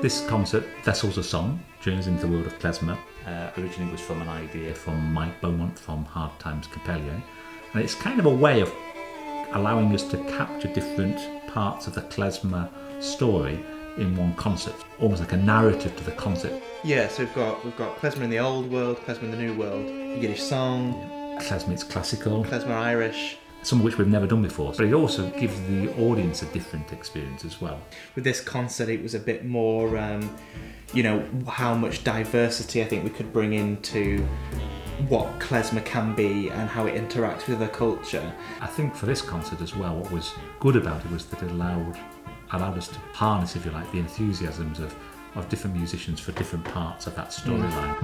This concert, Vessels of Song, Journeys into the World of Klezmer, originally was from an idea from Mike Beaumont from Kahan Kapelye. And it's kind of a way of allowing us to capture different parts of the Klezmer story in one concert, almost like a narrative to the concert. Yeah, so we've got Klezmer in the old world, Klezmer in the new world, Yiddish song, Klezmer it's classical, Klezmer Irish, some of which we've never done before, but it also gives the audience a different experience as well. With this concert, it was a bit more, how much diversity I think we could bring into what Klezmer can be and how it interacts with the culture. I think for this concert as well, what was good about it was that it allowed us to harness, if you like, the enthusiasms of different musicians for different parts of that storyline.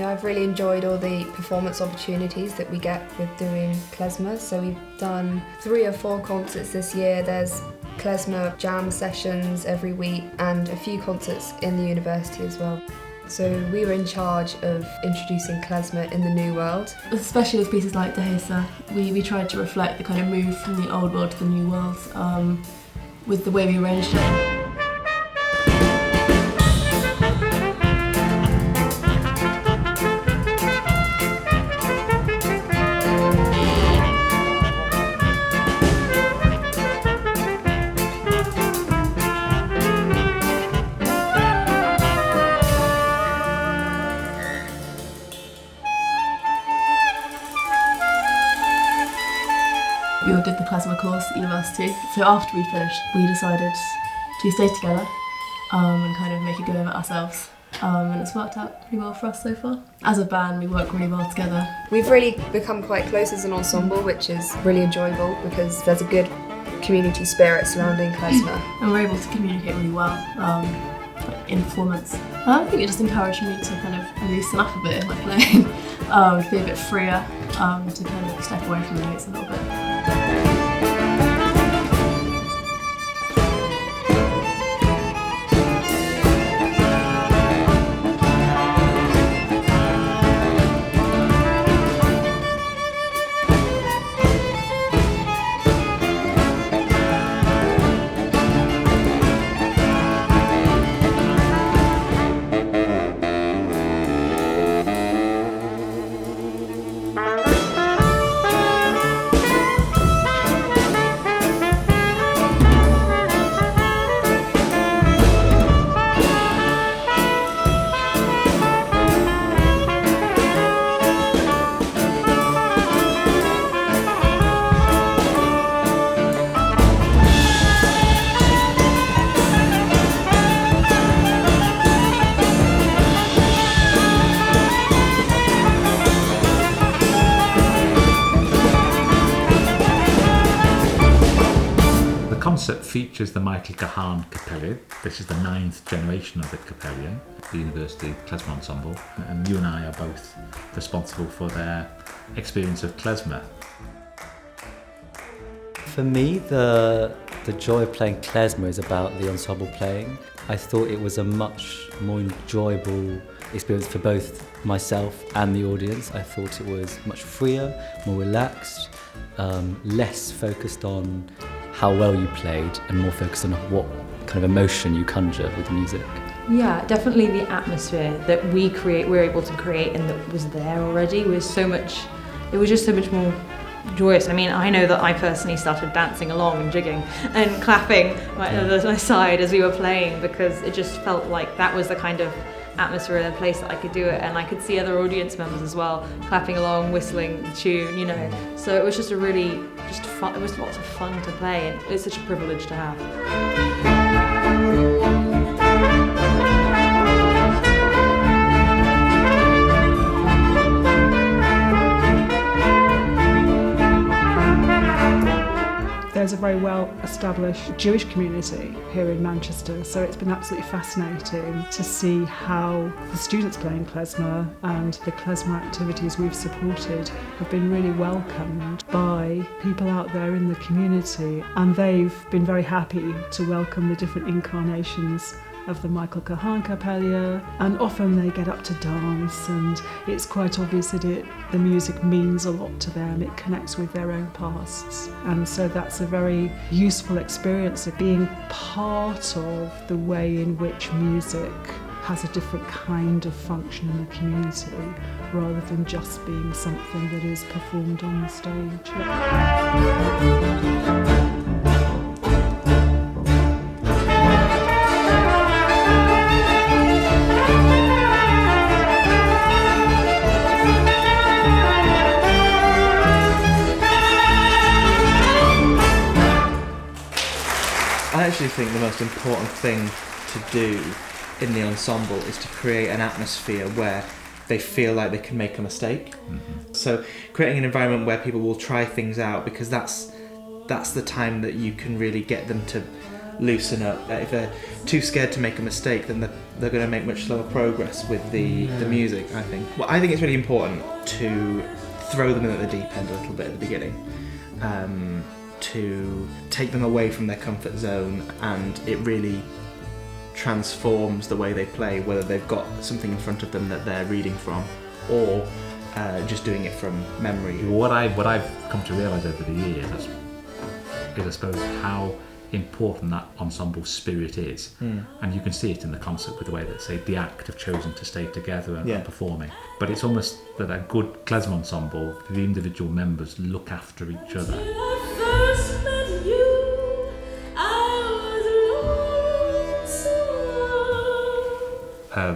I've really enjoyed all the performance opportunities that we get with doing Klezmer. So we've done 3 or 4 concerts this year. There's Klezmer jam sessions every week and a few concerts in the university as well. So we were in charge of introducing Klezmer in the new world. Especially with pieces like Dehesa, we tried to reflect the kind of move from the old world to the new world with the way we arranged it. We all did the Klezmer course at university, so after we finished we decided to stay together and kind of make a go of it ourselves, and it's worked out pretty well for us so far. As a band we work really well together. We've really become quite close as an ensemble, which is really enjoyable because there's a good community spirit surrounding Klezmer. And we're able to communicate really well in performance. I think it just encouraged me to kind of loosen up a bit in my playing, be a bit freer, to kind of step away from the notes a little bit. The concert features the mighty Kahan Kapelye. This is the 9th generation of the Kapelye, the University Klezmer Ensemble, and you and I are both responsible for their experience of Klezmer. For me, the joy of playing Klezmer is about the ensemble playing. I thought it was a much more enjoyable experience for both myself and the audience. I thought it was much freer, more relaxed, less focused on how well you played and more focused on what kind of emotion you conjure with the music. Yeah, definitely the atmosphere that we're able to create and that was there already was it was just so much more joyous. I mean, I know that I personally started dancing along and jigging and clapping at my side as we were playing because it just felt like that was the kind of atmosphere in a place that I could do it, and I could see other audience members as well clapping along, whistling the tune, you know. So it was just fun. It was lots of fun to play, and it's such a privilege to have. there's a very well-established Jewish community here in Manchester, so it's been absolutely fascinating to see how the students playing klezmer and the klezmer activities we've supported have been really welcomed by people out there in the community, and they've been very happy to welcome the different incarnations of the Kahan Kapelye, and often they get up to dance, and it's quite obvious that the music means a lot to them. It connects with their own pasts, and so that's a very useful experience of being part of the way in which music has a different kind of function in the community, rather than just being something that is performed on the stage. I actually think the most important thing to do in the ensemble is to create an atmosphere where they feel like they can make a mistake. Mm-hmm. So creating an environment where people will try things out, because that's the time that you can really get them to loosen up. If they're too scared to make a mistake, then they're going to make much slower progress with the music, I think. Well, I think it's really important to throw them in at the deep end a little bit at the beginning. To take them away from their comfort zone, and it really transforms the way they play, whether they've got something in front of them that they're reading from, or just doing it from memory. What I've come to realise over the years is I suppose how important that ensemble spirit is, and you can see it in the concert with the way that, say, the Akht have chosen to stay together and performing. But it's almost that a good klezmer ensemble, the individual members look after each other.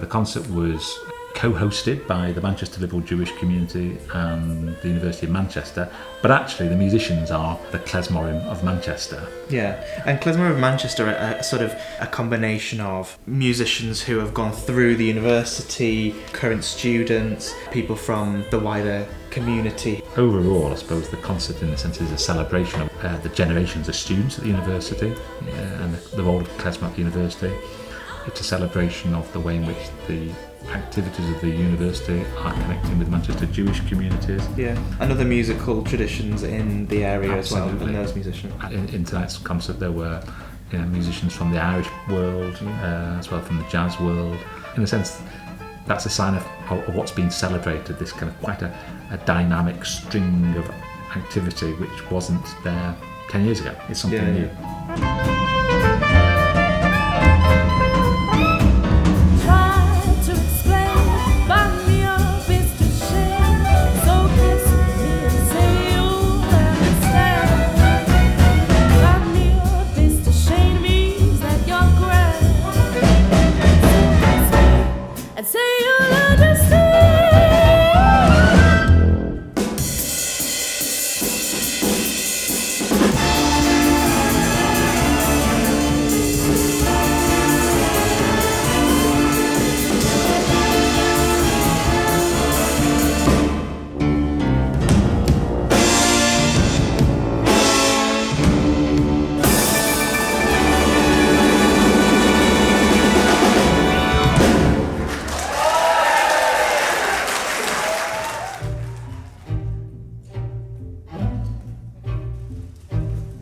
The concert was co-hosted by the Manchester Liberal Jewish community and the University of Manchester, but actually the musicians are the Klezmer of Manchester. Yeah, and Klezmer of Manchester are sort of a combination of musicians who have gone through the university, current students, people from the wider community. Overall, I suppose the concert in a sense is a celebration of the generations of students at the university and the role of Klezmer at the university. It's a celebration of the way in which the activities of the university are connecting with Manchester Jewish communities. Yeah, and other musical traditions in the area. Absolutely. As well, and those musicians. In tonight's concert there were musicians from the Irish world, as well from the jazz world. In a sense, that's a sign of what's being celebrated, this kind of quite a dynamic string of activity which wasn't there 10 years ago. It's something new.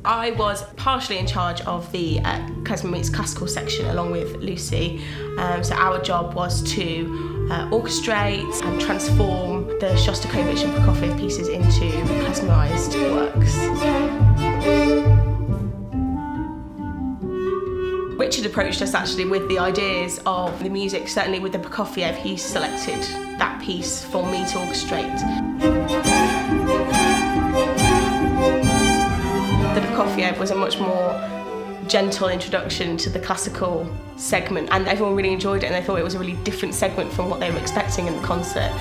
I was partially in charge of the Klezmer Meets Classical section along with Lucy. So our job was to orchestrate and transform the Shostakovich and Prokofiev pieces into klezmerized works. Richard approached us actually with the ideas of the music. Certainly with the Prokofiev, he selected that piece for me to orchestrate. The Prokofiev was a much more gentle introduction to the classical segment, and everyone really enjoyed it, and they thought it was a really different segment from what they were expecting in the concert.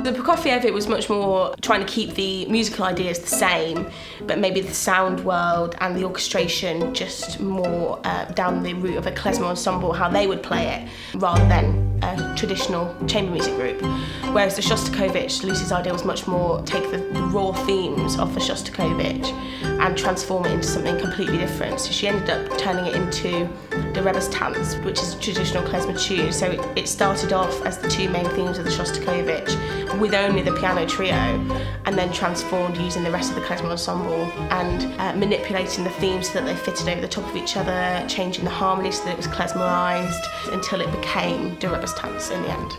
The Prokofiev Sophie Ever was much more trying to keep the musical ideas the same, but maybe the sound world and the orchestration just more down the route of a klezmer ensemble, how they would play it, rather than a traditional chamber music group. Whereas the Shostakovich, Lucy's idea was much more take the raw themes of the Shostakovich and transform it into something completely different. So she ended up turning it into the Rebus Tanz, which is a traditional klezmer tune. So it started off as the two main themes of the Shostakovich with only the piano trio, and then transformed using the rest of the klezmer ensemble and manipulating the themes so that they fitted over the top of each other, changing the harmony so that it was klezmerized until it became the Rebus Tanz in the end.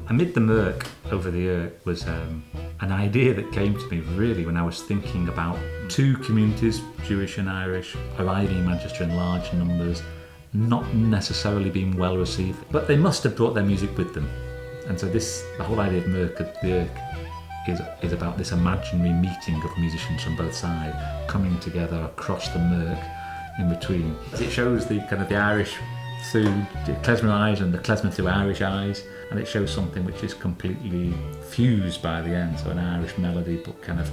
Amid the Mirk Over the Irk was an idea that came to me really when I was thinking about two communities, Jewish and Irish, arriving in Manchester in large numbers, not necessarily being well received, but they must have brought their music with them. And so the whole idea of Mirk Over the Irk is about this imaginary meeting of musicians from both sides coming together across the Mirk in between. It shows the kind of the Irish through the klezmer eyes and the klezmer through Irish eyes, and it shows something which is completely fused by the end, so an Irish melody but kind of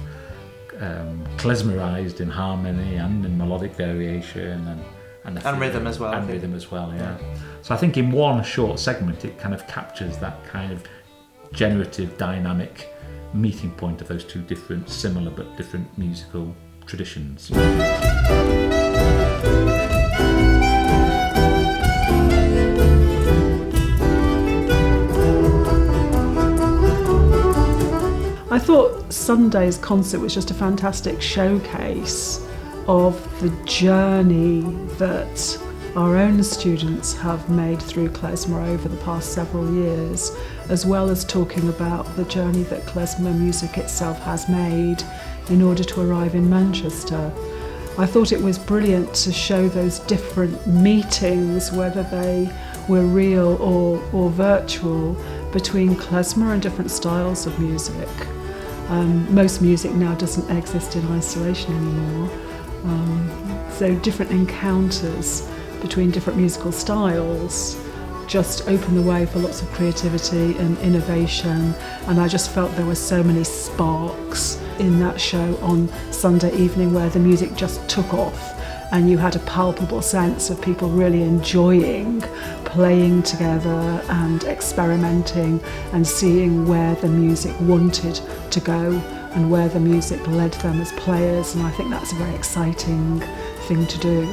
klezmerized in harmony and in melodic variation and rhythm as well. And rhythm as well, yeah. So I think in one short segment it kind of captures that kind of generative, dynamic meeting point of those two different, similar but different musical traditions. I thought Sunday's concert was just a fantastic showcase of the journey that our own students have made through klezmer over the past several years, as well as talking about the journey that klezmer music itself has made in order to arrive in Manchester. I thought it was brilliant to show those different meetings, whether they were real or virtual, between klezmer and different styles of music. Most music now doesn't exist in isolation anymore, so different encounters between different musical styles just open the way for lots of creativity and innovation, and I just felt there were so many sparks in that show on Sunday evening where the music just took off and you had a palpable sense of people really enjoying playing together and experimenting and seeing where the music wanted to go and where the music led them as players, and I think that's a very exciting thing to do.